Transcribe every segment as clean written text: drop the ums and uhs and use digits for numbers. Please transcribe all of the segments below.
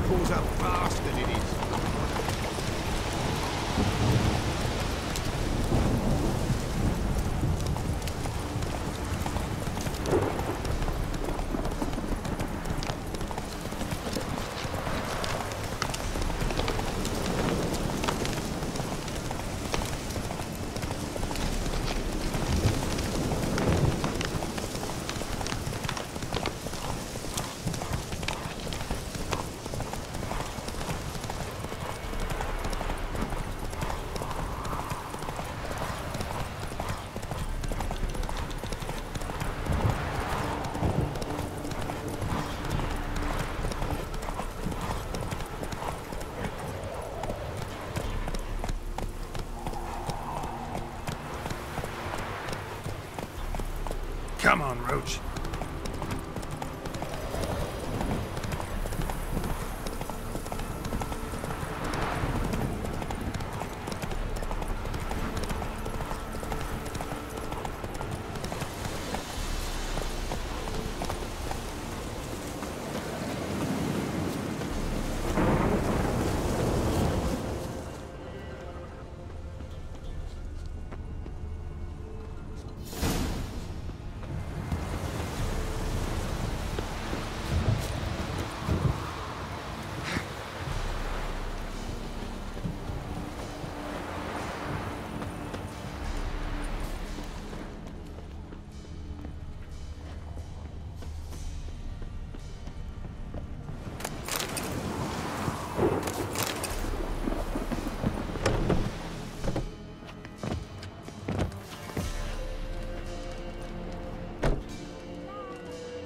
Uncle's a bastard, it is. Come on, Roach.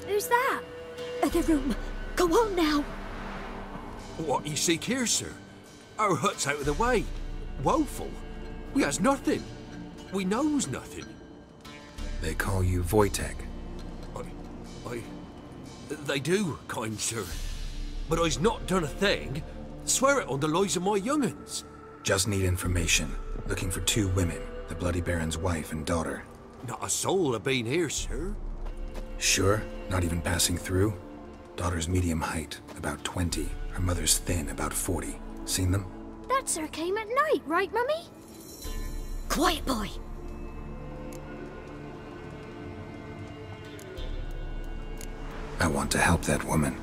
Who's that? Other room. Go on now. What you seek here, sir? Our hut's out of the way. Woeful. We has nothing. We knows nothing. They call you Wojtek. They do, kind sir. But I's not done a thing. Swear it on the lives of my young'uns. Just need information. Looking for 2 women, the Bloody Baron's wife and daughter. Not a soul have been here, sir. Sure? Not even passing through? Daughter's medium height, about 20. Her mother's thin, about 40. Seen them? That sir came at night, right, Mummy? Quiet, boy. I want to help that woman.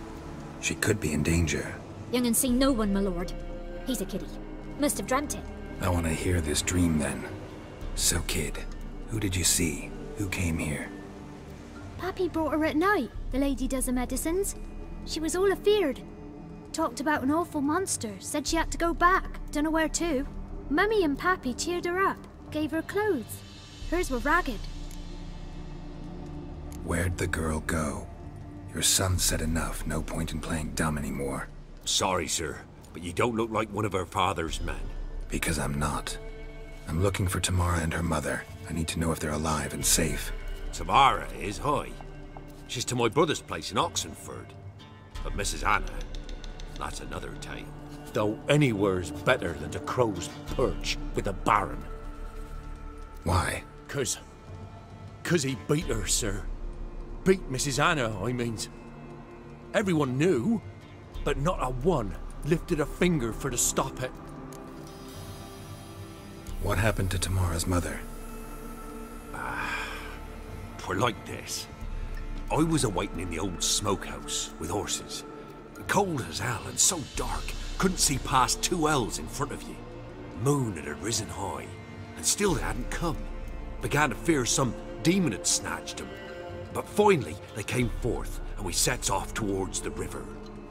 She could be in danger. Young and seen no one, my lord. He's a kiddie. Must have dreamt it. I want to hear this dream then. So, kid, who did you see? Who came here? Pappy brought her at night, the lady does the medicines. She was all afeared. Talked about an awful monster, said she had to go back, dunno where to. Mummy and Pappy cheered her up, gave her clothes. Hers were ragged. Where'd the girl go? Your son said enough, no point in playing dumb anymore. Sorry, sir, but you don't look like one of her father's men. Because I'm not. I'm looking for Tamara and her mother. I need to know if they're alive and safe. Tamara is, hi. She's to my brother's place in Oxenford. But Mrs. Anna, that's another tale. Though anywhere's better than the Crow's Perch with the Baron. Why? 'Cause he beat her, sir. Beat Mrs. Anna, I means. Everyone knew, but not a one lifted a finger for to stop it. What happened to Tamara's mother? Twere like this. I was awaiting in the old smokehouse with horses. Cold as hell and so dark, couldn't see past 2 ells in front of you. Moon had risen high, and still they hadn't come. Began to fear some demon had snatched them. But finally, they came forth, and we sets off towards the river.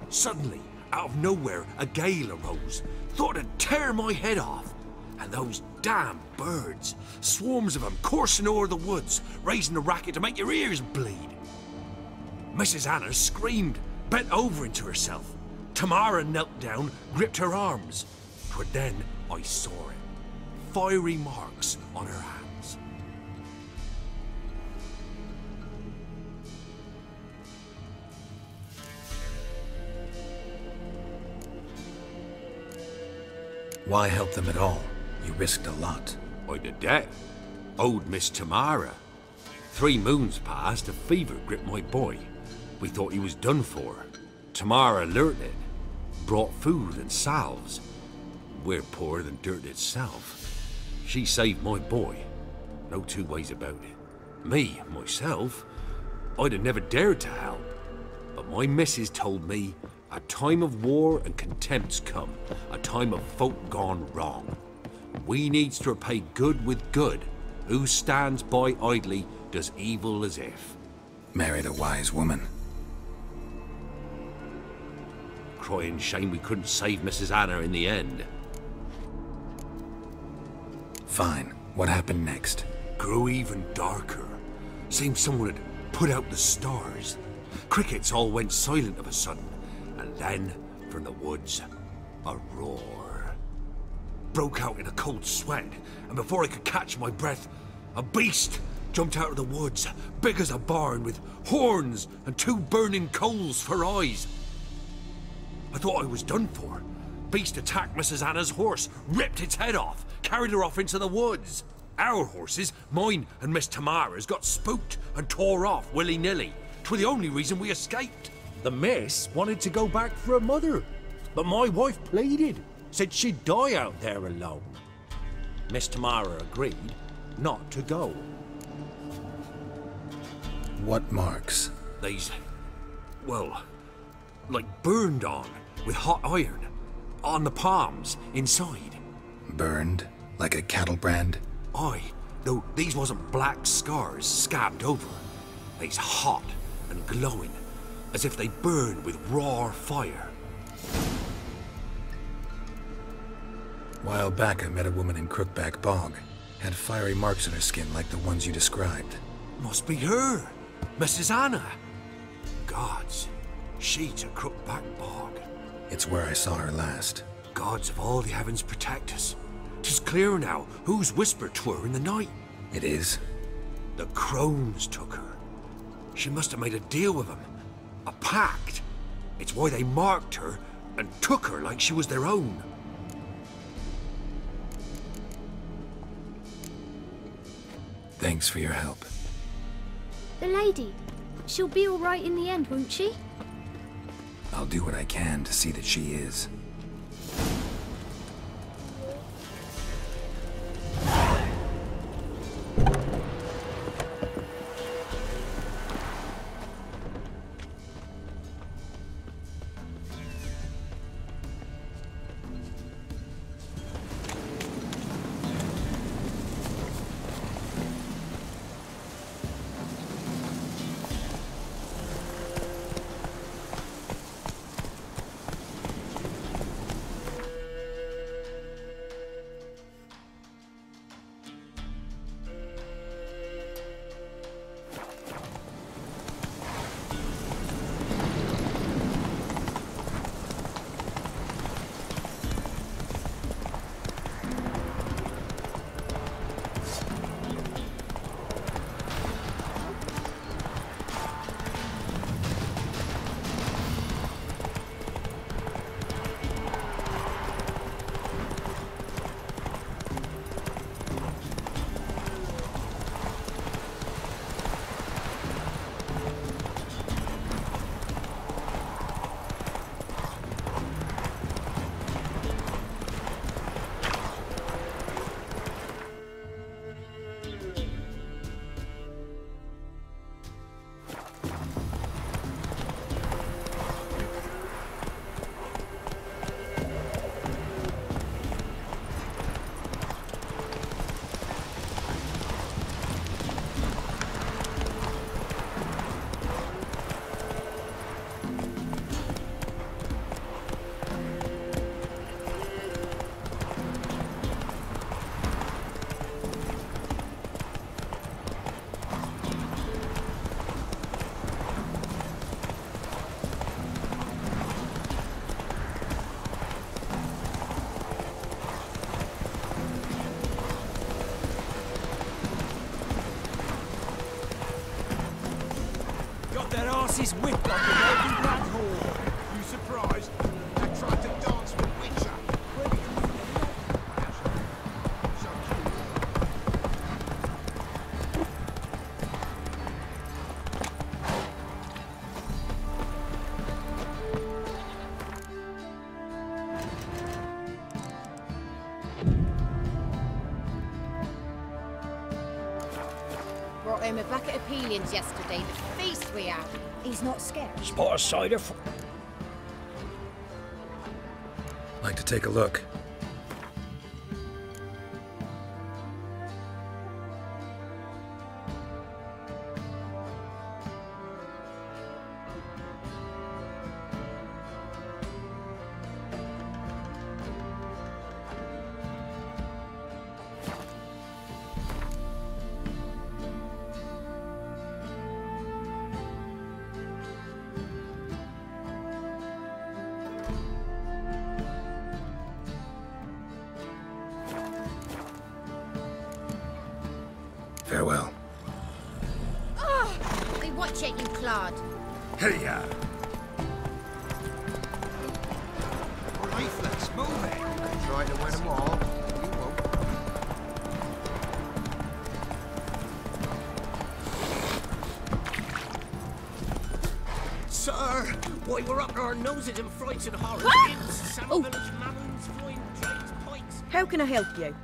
Suddenly, out of nowhere, a gale arose. Thought it'd tear my head off. And those damn birds, swarms of them coursing o'er the woods, raising a racket to make your ears bleed. Mrs. Anna screamed, bent over into herself. Tamara knelt down, gripped her arms. 'Twere then I saw it. Fiery marks on her hands. Why help them at all? You risked a lot. I'd a debt. Owed Miss Tamara. 3 moons passed, a fever gripped my boy. We thought he was done for. Tamara learnt it. brought food and salves. We're poorer than dirt itself. She saved my boy. No two ways about it. Me, myself, I'd have never dared to help. But my missus told me a time of war and contempt's come. A time of folk gone wrong. We needs to repay good with good. Who stands by idly does evil as if. Married a wise woman. Crying shame we couldn't save Mrs. Anna in the end. Fine. What happened next? Grew even darker. Seemed someone had put out the stars. Crickets all went silent of a sudden. And then, from the woods, a roar. Broke out in a cold sweat, and before I could catch my breath, a beast jumped out of the woods, big as a barn, with horns and 2 burning coals for eyes. I thought I was done for. Beast attacked Mrs. Anna's horse, ripped its head off, carried her off into the woods. Our horses, mine and Miss Tamara's, got spooked and tore off willy-nilly. 'Twere the only reason we escaped. The miss wanted to go back for her mother, but my wife pleaded, said she'd die out there alone. Miss Tamara agreed not to go. What marks? They's, well, like burned on with hot iron. On the palms, inside. Burned? Like a cattle brand? Aye, though these wasn't black scars scabbed over. They's hot and glowing, as if they burned with raw fire. While back, I met a woman in Crookback Bog. Had fiery marks on her skin like the ones you described. Must be her, Mrs. Anna. Gods, she's a Crookback Bog. It's where I saw her last. Gods of all the heavens protect us. 'Tis clear now who's whispered to her in the night. It is? The crones took her. She must have made a deal with them. A pact. It's why they marked her and took her like she was their own. Thanks for your help. The lady. She'll be all right in the end, won't she? I'll do what I can to see that she is. Their asses whipped like an every black whore. You surprised? They tried to dance with Witcher. So cute. him a bucket of peelings yesterday. The feast we had. He's not scared. Spot a cider for... Like to take a look. Farewell. Oh! Hey, watch it, you clod. Hey-ya! All right, let's move it. Try to win them all. You won't. Sir, why we're up to our noses in frights and horrors. Oh. Village mammons, flying trains, pikes. How can I help you?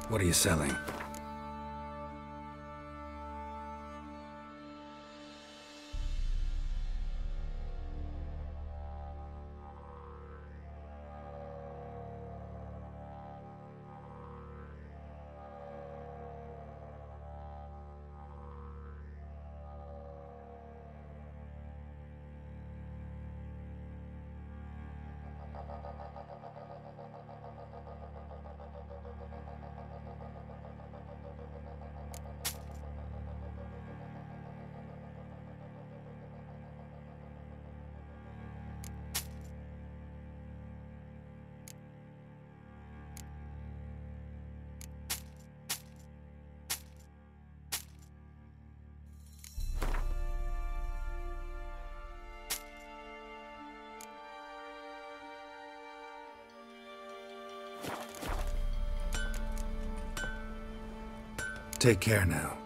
What are you selling? Take care now.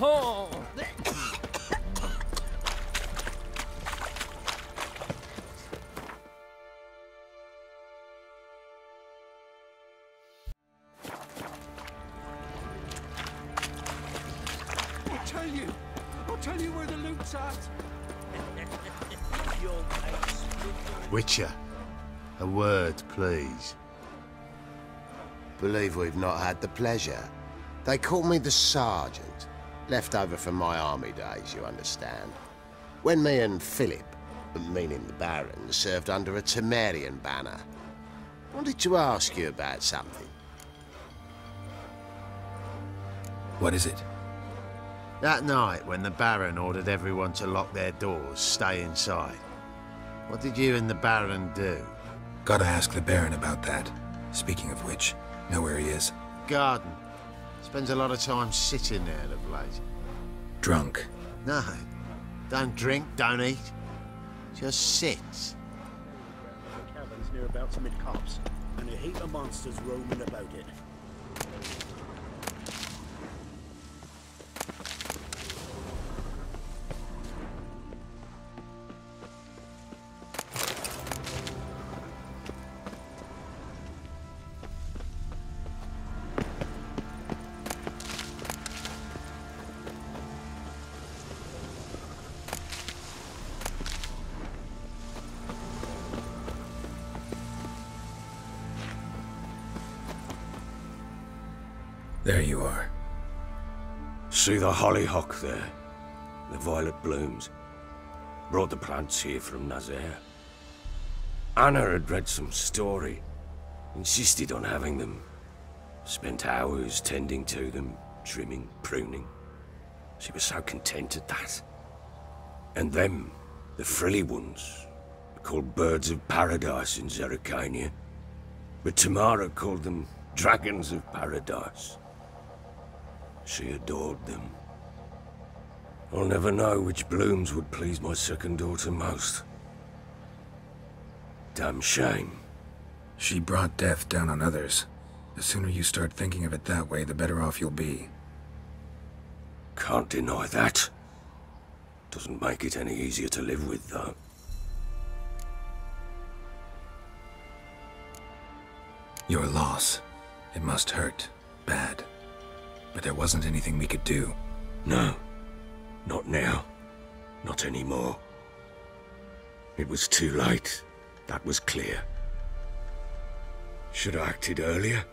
Oh! I'll tell you where the loot's at. Witcher, a word, please. Believe we've not had the pleasure. They call me the Sergeant. Left over from my army days, you understand. When me and Philip, meaning the Baron, served under a Temerian banner. Wanted to ask you about something. What is it? That night when the Baron ordered everyone to lock their doors, stay inside. What did you and the Baron do? Gotta ask the Baron about that. Speaking of which, know where he is? Garden. Spends a lot of time sitting there of late. Drunk. No. Don't drink, don't eat. Just sits. Cabins nearabouts amid cops, and a heap of monsters roaming about it. There you are. See the hollyhock there? The violet blooms. Brought the plants here from Nazaire. Anna had read some story. Insisted on having them. Spent hours tending to them, trimming, pruning. She was so content at that. And them, the frilly ones, called birds of paradise in Zerrikania. But Tamara called them dragons of paradise. She adored them. I'll never know which blooms would please my second daughter most. Damn shame. She brought death down on others. The sooner you start thinking of it that way, the better off you'll be. Can't deny that. Doesn't make it any easier to live with, though. Your loss. It must hurt. Bad. But there wasn't anything we could do. No. Not now. Not anymore. It was too late. That was clear. Should have acted earlier.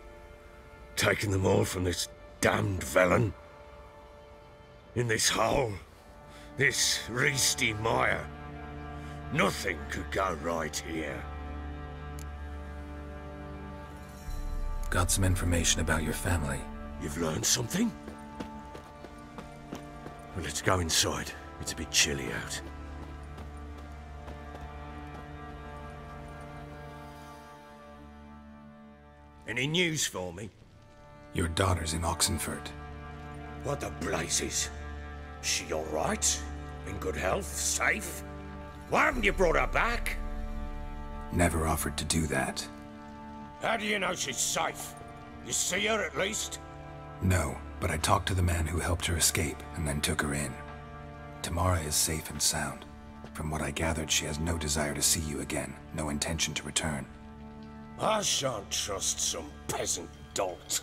Taken them all from this damned Velen. In this hole. This Reesty mire. Nothing could go right here. Got some information about your family. You've learned something? Well, let's go inside. It's a bit chilly out. Any news for me? Your daughter's in Oxenfurt. What the blazes? She all right? In good health? Safe? Why haven't you brought her back? Never offered to do that. How do you know she's safe? You see her at least? No, but I talked to the man who helped her escape and then took her in. Tamara is safe and sound. From what I gathered, she has no desire to see you again, no intention to return. I shan't trust some peasant dolt.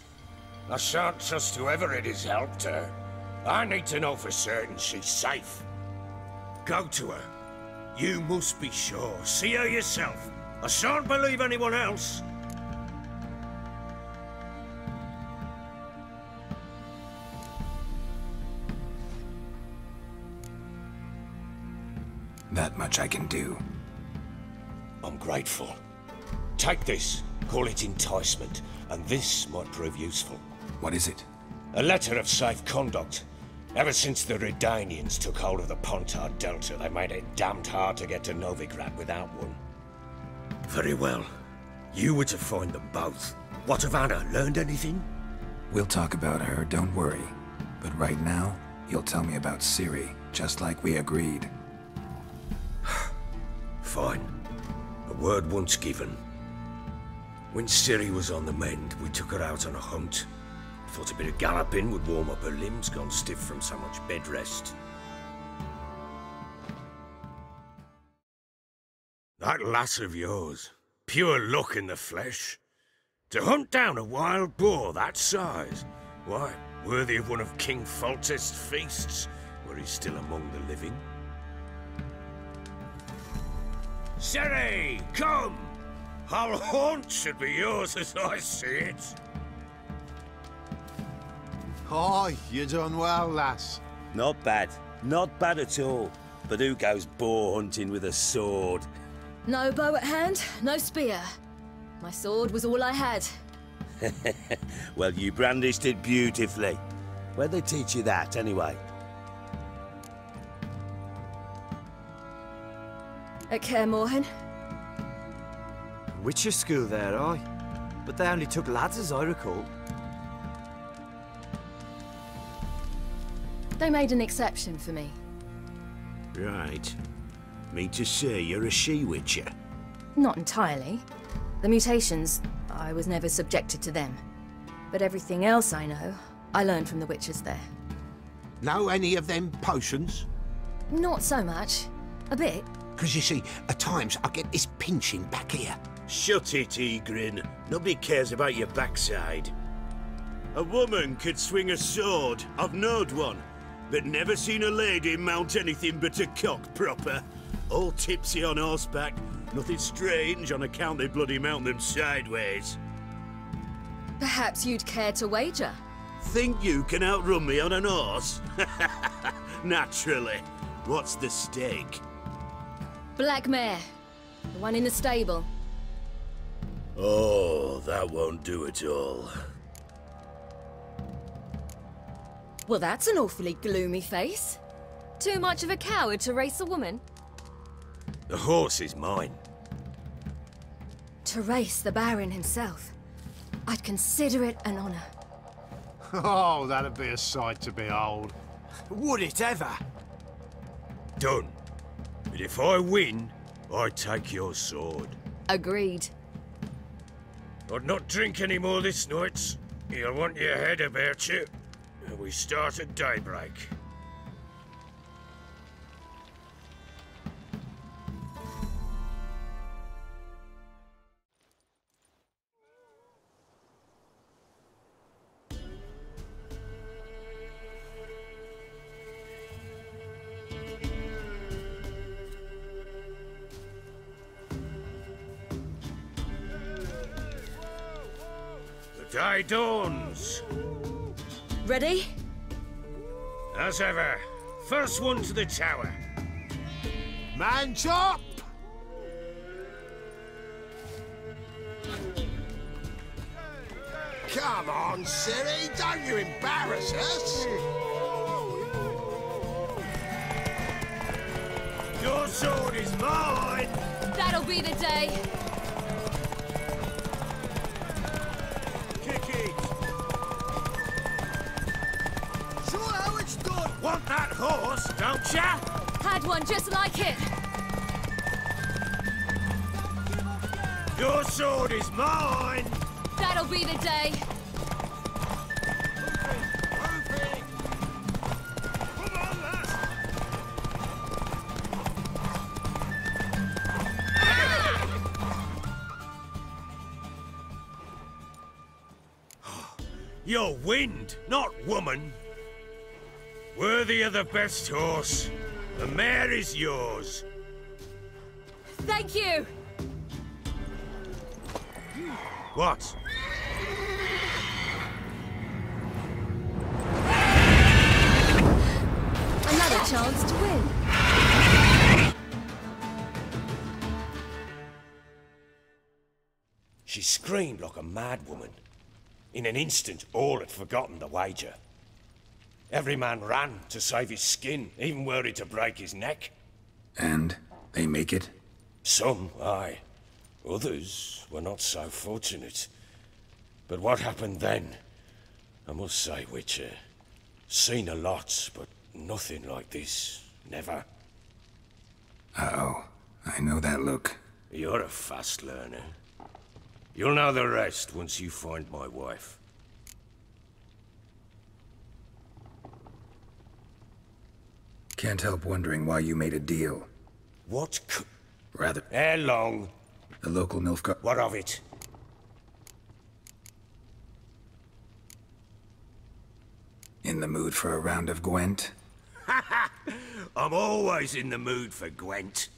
I shan't trust whoever it is helped her. I need to know for certain she's safe. Go to her. You must be sure. See her yourself. I shan't believe anyone else. That much I can do. I'm grateful. Take this. Call it enticement. And this might prove useful. What is it? A letter of safe conduct. Ever since the Redanians took hold of the Pontard Delta, they made it damned hard to get to Novigrad without one. Very well. You were to find them both. What of Anna? Learned anything? We'll talk about her, don't worry. But right now, you'll tell me about Ciri, just like we agreed. Fine. A word once given. When Ciri was on the mend, we took her out on a hunt. Thought a bit of galloping would warm up her limbs, gone stiff from so much bed rest. That lass of yours, pure luck in the flesh. To hunt down a wild boar that size, why, worthy of one of King Foltest's feasts, were he still among the living. Ciri, come! Our haunt should be yours as I see it. Oh, you done well, lass. Not bad. Not bad at all. But who goes boar hunting with a sword? No bow at hand, no spear. My sword was all I had. Well, you brandished it beautifully. Where'd they teach you that, anyway? At Kaer Morhen. Witcher school there, aye. But they only took lads, as I recall. They made an exception for me. Right. Mean to say you're a she-witcher? Not entirely. The mutations, I was never subjected to them. But everything else I know, I learned from the witches there. Know any of them potions? Not so much. A bit. Because you see, at times I get this pinching back here. Shut it, Egrin. Nobody cares about your backside. A woman could swing a sword. I've knowed one. But never seen a lady mount anything but a cock proper. All tipsy on horseback. Nothing strange on account they bloody mount them sideways. Perhaps you'd care to wager? Think you can outrun me on an horse? Naturally. What's the stake? Black mare. The one in the stable. Oh, that won't do at all. Well, that's an awfully gloomy face. Too much of a coward to race a woman? The horse is mine. To race the Baron himself. I'd consider it an honor. Oh, that'd be a sight to behold. Would it ever? Done. But if I win, I take your sword. Agreed. I'd not drink any more this night. You'll want your head about you. We start at daybreak. Day dawns. Ready? As ever. First one to the tower. Man chop! Come on, Ciri, don't you embarrass us! Your sword is mine! That'll be the day. Kick it! Show how it's done! Want that horse, don't ya? Had one just like it. Your sword is mine! That'll be the day. You're wind, not woman. Worthy of the best horse. The mare is yours. Thank you. What? Another chance to win. She screamed like a mad woman. In an instant, all had forgotten the wager. Every man ran to save his skin, even were it to break his neck. And they make it? Some, aye. Others were not so fortunate. But what happened then? I must say, Witcher, seen a lot, but nothing like this. Never. Uh-oh. I know that look. You're a fast learner. You'll know the rest once you find my wife. Can't help wondering why you made a deal. What Rather... Ere long. The local Nilfgaard... What of it? In the mood for a round of Gwent? I'm always in the mood for Gwent.